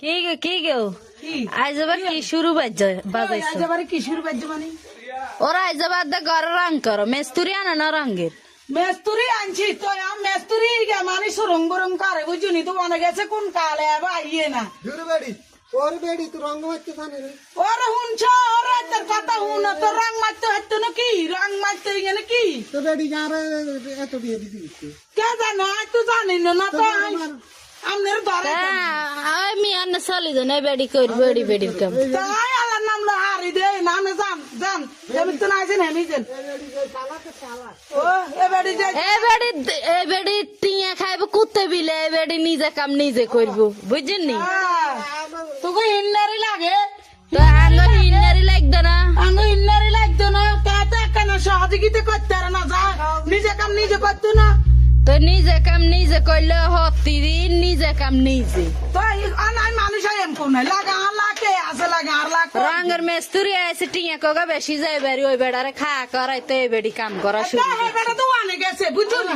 কি গো আজ আবার কি শুরু বাজাইছো আজ আবার কি শুরু বাজছে মানে ওরা আজ আবার ঘর রং করো মেস্তুরি আনে না রঙের মেস্তুরি আনছি তো মেস্তুরি মানে রং বরং করে বুঝুনি তো অনেক গেছে কোন কালে আবার আইয়ে না ওর বেড়ি তো রঙ মারতে জানে রে ওরা শুনছ ওরা তোর কথা শুন তো রং মারতে হতো না কি রং মারতে গেলে কি তো বেড়ি যারে এত বিয়ে দিতে কে জানো আজ তো জানি না তো আমনের ধরে আমি আনে চলি যান বেড়ি করবো বেড়ি বেড়ির কাম তাই আল্লাহর নাম লো হারি দে নামে জান আমি তো না আছেন আমি জান ও এবারে যাই এ বেড়ি টিয়া খাইবো কুত্তে বিলে এ বেড়ি নিজে কাম নিজে করবো বুঝছেন নি তোকে ইন্নারি লাগে তো আঙ্গ ইনারি লাগতো না আঙ্গ ইন্নারি লাগতো না তাতে কেন সহযোগিতা করতে আর না যা নিজে কাম নিজে করতো না তো নিজে কাম নিজে করলে হতি নিজে কাম নিজে তো আমি মানুষ এম কোন লাগা লাগে আছে লাগা আর লাগ রঙের মেস্তুরি আছে টিয়া কগা বেশি যায় বাড়ি ওই বেড়ারে খা করাইতে এই বেড়ি কাম করা শুরু বেটা তো অনেক গেছে বুঝছো না